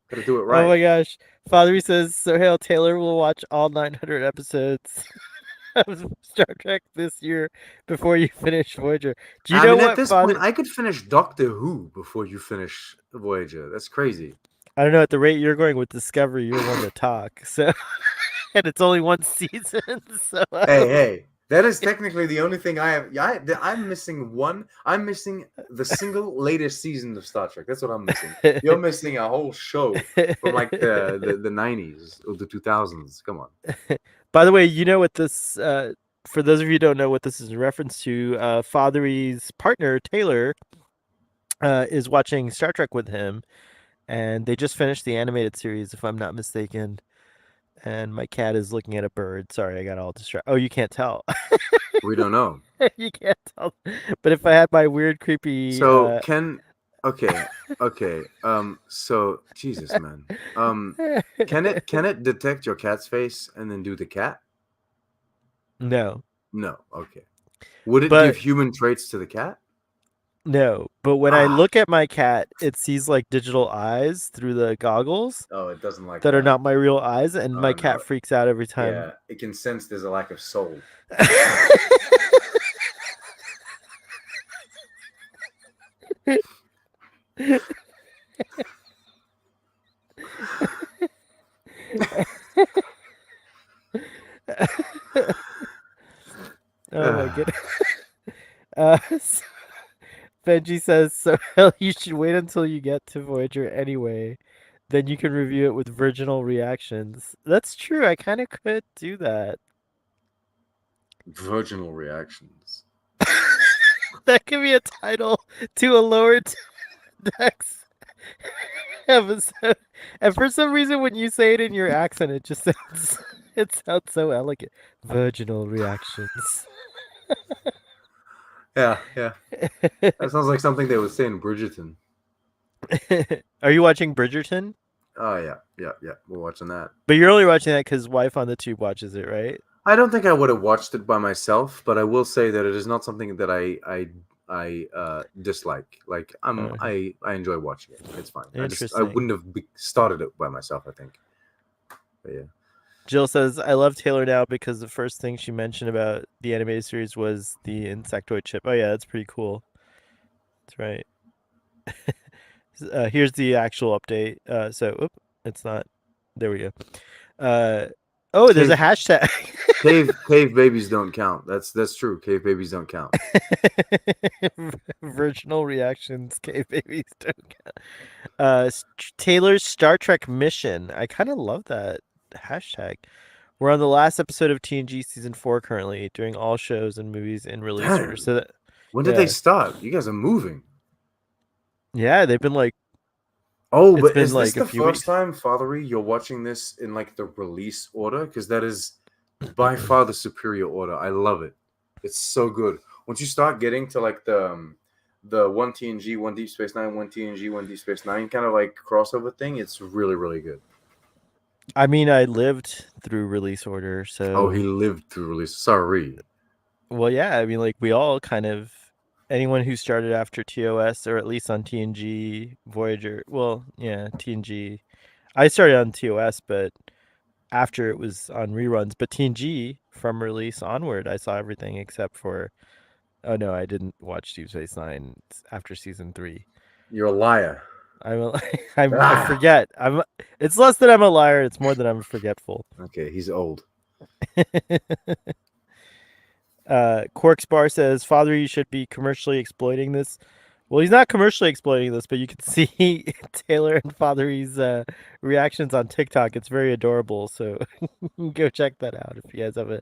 Got to do it Oh right. my gosh. Father says so Hale Taylor will watch all 900 episodes of Star Trek this year before you finish Voyager. Do you I know mean, at what, this point, Father? I could finish Doctor Who before you finish Voyager. That's crazy. I don't know. At the rate you're going with Discovery, you're one to talk. So, and it's only one season. So, Hey, hey, that is technically the only thing I have. Yeah, I'm missing one. I'm missing the single latest season of Star Trek. That's what I'm missing. You're missing a whole show from like the 90s or the 2000s. Come on. By the way, you know what this? For those of you who don't know what this is in reference to, Fathery's partner Taylor is watching Star Trek with him, and they just finished the animated series, if I'm not mistaken. And my cat is looking at a bird. Sorry, I got all distracted. Oh, you can't tell. We don't know. You can't tell. But if I had my weird, creepy, So okay, okay. So Jesus, man. Can it detect your cat's face and then do the cat? no, No. Okay. Would it give but human traits to the cat? No, but when I Ah, look at my cat, it sees like digital eyes through the goggles oh, it doesn't like that are that. not my real eyes, and Oh my no, cat freaks out every time. yeah, it can sense there's a lack of soul. Oh my goodness. So Benji says, so hell, you should wait until you get to Voyager anyway. Then you can review it with virginal reactions. That's true. I kind of could do that. Virginal reactions. That could be a title to a lower decks episode. And for some reason, when you say it in your accent, it just sounds it sounds so elegant. Virginal reactions. Yeah, yeah. That sounds like something they would say in Bridgerton. Are you watching Bridgerton? Oh yeah, yeah, yeah. We're watching that. But you're only watching that because Wife on the Tube watches it, right? I don't think I would have watched it by myself, but I will say that it is not something that I dislike. Like Okay. I enjoy watching it. It's fine. I Interesting. wouldn't have started it by myself. I think. But yeah. Jill says, I love Taylor now because the first thing she mentioned about the animated series was the insectoid chip. Oh, yeah, that's pretty cool. That's right. Here's the actual update. It's not. There we go. Uh, oh, there's a Cave hashtag. cave babies don't count. That's true. Cave babies don't count. Virginal reactions, K babies don't count. Taylor's Star Trek mission. I kind of love that hashtag. We're on the last episode of TNG season 4 currently, doing all shows and movies in release order. Damn. So that, When did they yeah, start? You guys are moving. yeah, they've been like Oh, it's but been is this like a the few first weeks. time, Fathery, you're watching this in like the release order? Because that is by far the superior order. I love it. It's so good. Once you start getting to like the one TNG, one Deep Space Nine, one TNG, one Deep Space Nine kind of like crossover thing, it's really really good. I mean, I lived through release order, Oh, he so lived through release. Sorry. well, yeah. I mean, like we all kind of anyone who started after TOS or at least on TNG Voyager. Well, yeah, TNG. I started on TOS, but after it was on reruns. But TNG from release onward, I saw everything except for. Oh no, I didn't watch Deep Space Nine after season 3. You're a liar. I'm a, I Ah. forget. It's less that I'm a liar. It's more that I'm forgetful. Okay, he's old. Quarks Bar says, "Father, you should be commercially exploiting this." Well, he's not commercially exploiting this, but you can see Taylor and Fathery's reactions on TikTok. It's very adorable. So go check that out if you guys have a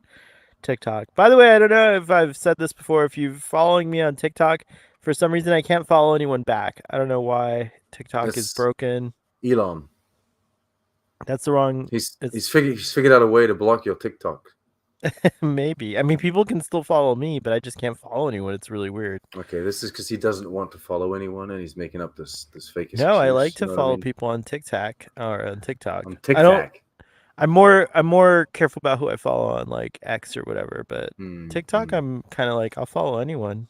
TikTok. By the way, I don't know if I've said this before. If you're following me on TikTok, for some reason I can't follow anyone back. I don't know why TikTok is That's broken. Elon. That's the wrong. He's It's he's figured he's figured out a way to block your TikTok. maybe. I mean, people can still follow me, but I just can't follow anyone. It's really weird. Okay, this is because he doesn't want to follow anyone, and he's making up this fake No, I like excuse. You to know what I follow mean? people on TikTok or on TikTok. On I don't. TikTok. I'm more careful about who I follow on like X or whatever. But TikTok, Mm-hmm. I'm kind of like I'll follow anyone.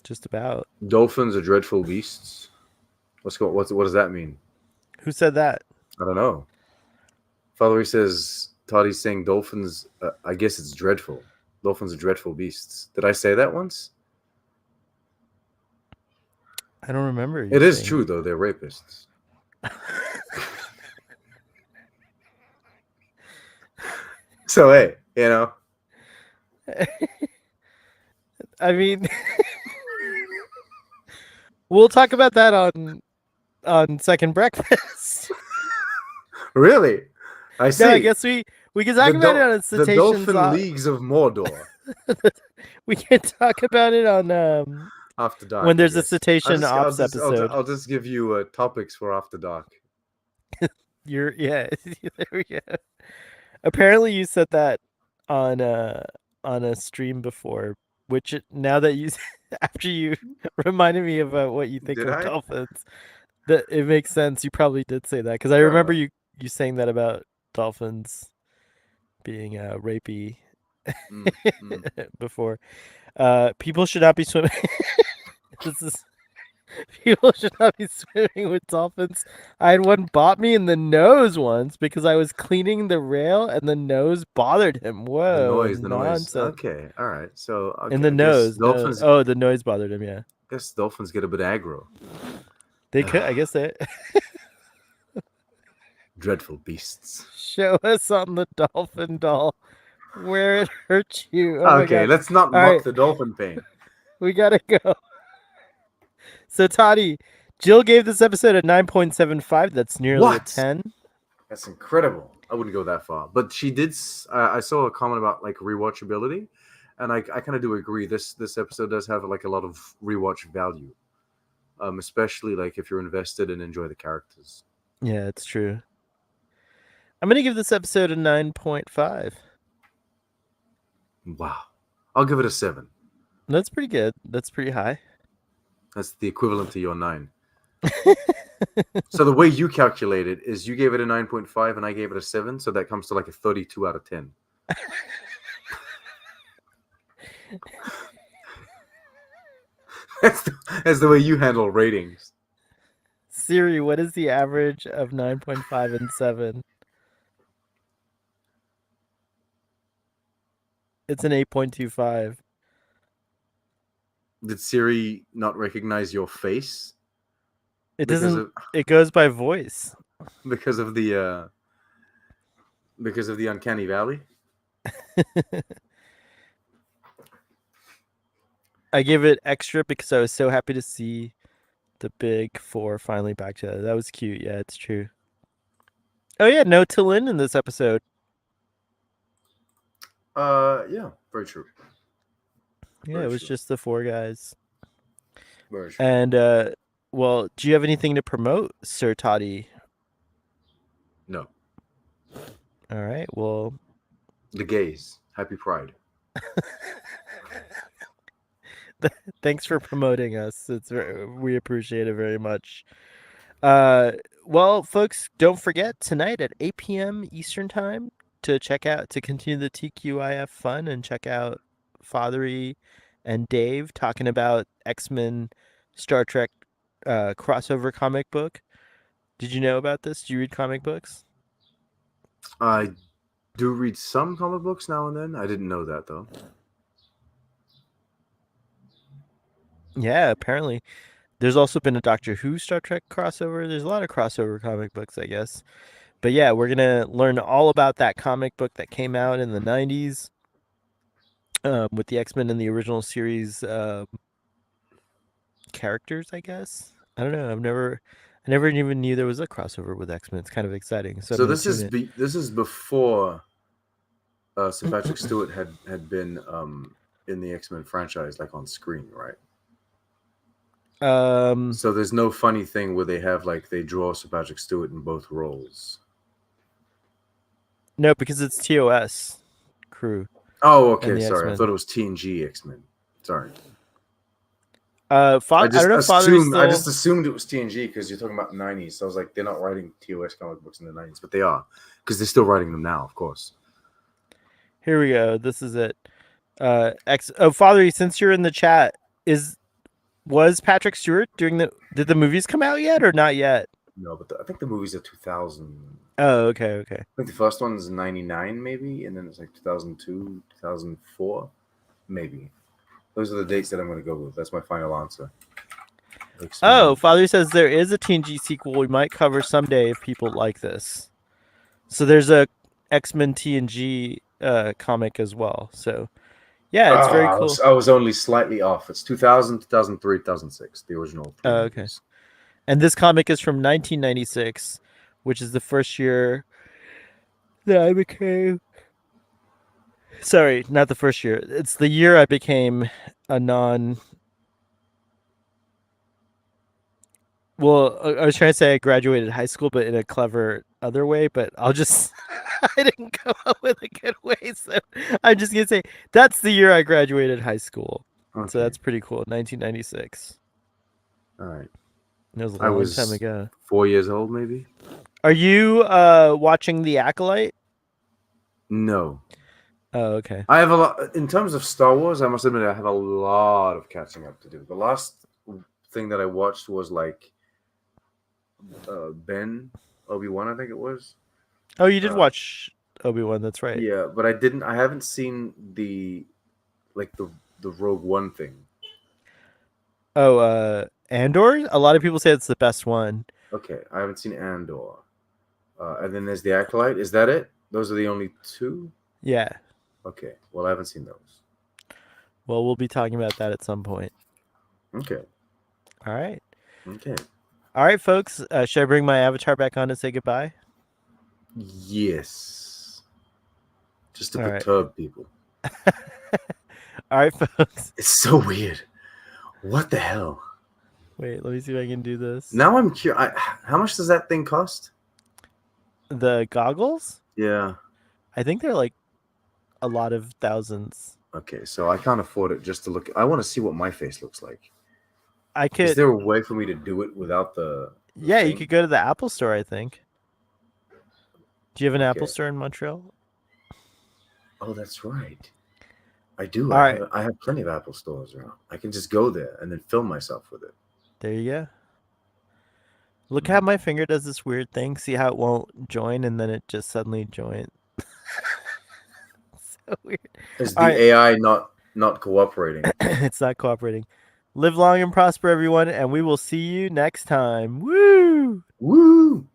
Just about. Dolphins are dreadful beasts. What does that mean? Who said that? I don't know. Father says Toddy's saying dolphins. I guess it's dreadful. Dolphins are dreadful beasts. Did I say that once? I don't remember you It is saying. true though. They're rapists. So hey, you know. I mean, we'll talk about that on Second Breakfast. Really? I No, I see. guess we can talk about it on a The cetaceans. Dolphin Leagues of Mordor. We can talk about it on After dark, when I there's a guess. I'll cetacean just I'll ops just I'll, episode. I'll just give you topics for after dark. You're yeah. There we go. Apparently, you said that on on a stream before. Which now that you after you reminded me about what you think Did of I? dolphins, that it makes sense. You probably did say that because I remember Uh, you saying that about dolphins being rapey. Mm, mm. before. People should not be swimming. This is People should not be swimming with dolphins. I had one bop me in the nose once because I was cleaning the rail and the nose bothered him. The Whoa, noise, the noise. nonsense. Okay, all right. So In okay, the I guess nose, no. dolphins. Oh, the noise bothered him. Yeah, Guess dolphins get a bit aggro. they could. I guess they Dreadful beasts. show us on the dolphin doll where it hurt you. Oh my Okay, god! let's not All mock right, the dolphin pain. we gotta go. So Toddy, Jill gave this episode a 9.75. That's nearly a What? 10. That's incredible. I wouldn't go that far, but she did. I saw a comment about like rewatchability, and I kind of do agree. This episode does have like a lot of rewatch value, especially like if you're invested and enjoy the characters. Yeah, it's true. I'm gonna give this episode a 9.5. Wow, I'll give it a 7. That's pretty good. That's pretty high. That's the equivalent to your 9. So the way you calculate it is you gave it a 9.5 and I gave it a 7, so that comes to like a 32 out of 10. That's the way you handle ratings. Siri, what is the average of 9.5 and 7? It's an 8.25. Did Siri not recognize your face It because doesn't. of It goes by voice. because of the uncanny valley? I give it extra because I was so happy to see the big four finally back together. That was cute. Yeah, it's true. Oh yeah, no Tillin in this episode. Yeah, very true. Yeah, Very it was true. just the four guys. Very true. And well, do you have anything to promote, Sir Toddy? No, All right. Well, the gays. Happy Pride. thanks for promoting us. We appreciate it very much. Well, folks, don't forget tonight at 8 p.m. Eastern time to continue the TQIF fun and check out Fathery and Dave talking about X-Men Star Trek crossover comic book. Did you know about this? Do you read comic books? I do read some comic books now and then. I didn't know that though. Yeah, apparently. There's also been a Doctor Who Star Trek crossover. There's a lot of crossover comic books, I guess. But yeah, we're going to learn all about that comic book that came out in the 90s with the X-Men in the original series characters, I guess. I don't know. I never even knew there was a crossover with X-Men. It's kind of exciting. So I'm So going to tune in. this is before Sir Patrick Stewart had been in the X-Men franchise, like on screen, right? So there's no funny thing where they draw Sir Patrick Stewart in both roles. No, because it's TOS crew. Oh, okay. And the Sorry, I X-Men. thought it was TNG X-Men. Sorry. I don't know if Father's still... I just assumed it was TNG because you're talking about the 90s. So I was like, they're not writing TOS comic books in the 90s, but they are because they're still writing them now, of course. Here we go. This is it. Father, since you're in the chat, was Patrick Stewart did the movies come out yet or not yet? No, but I think the movies are 2000. Oh, okay. I think the first one is 99 maybe, and then it's like 2002, 2004, maybe. Those are the dates that I'm going to go with. That's my final answer. Oh, Father says there is a TNG sequel we might cover someday if people like this. So there's a X-Men TNG comic as well. So yeah, it's very cool. I was only slightly off. It's 2000, 2003, 2006, the original. Okay. And this comic is from 1996, which is the first year that I became... Sorry, not the first year. It's the year I became a non... Well, I was trying to say I graduated high school, but in a clever other way, but I'll just... I didn't come up with a good way, so I'm just going to say that's the year I graduated high school. Okay. So that's pretty cool, 1996. All right. It was a long time ago. 4 years old, maybe. Are you watching The Acolyte? No. Oh, okay. I have a lot in terms of Star Wars. I must admit, I have a lot of catching up to do. The last thing that I watched was like Ben Obi-Wan, I think it was. Oh, you did Uh, watch Obi-Wan. That's right. yeah, but I didn't. I haven't seen the like the Rogue One thing. Oh, Andor. A lot of people say it's the best one. Okay, I haven't seen Andor. And then there's the Acolyte. Is that it? Those are the only two. Yeah. Okay, well I haven't seen those. Well, we'll be talking about that at some point. Okay, All right. okay. All right, folks. Should I bring my avatar back on to say goodbye? Yes, just to All right. perturb people. All right, folks. It's so weird. What the hell? Wait, let me see if I can do this. Now I'm curious. How much does that thing cost? The goggles? Yeah. I think they're like a lot of thousands. Okay, so I can't afford it just to look. I want to see what my face looks like. I Is could, there a way for me to do it without the yeah, you thing? could go to the Apple store, I think. Do you have an Apple Okay. store in Montreal? Oh, that's right. I do. All right. I have plenty of Apple stores around. I can just go there and then film myself with it. There you go. Look how Hmm. my finger does this weird thing. See how it won't join and then it just suddenly joins. So weird. Is All the right. AI not cooperating? It's not cooperating. Live long and prosper, everyone, and we will see you next time. Woo! Woo!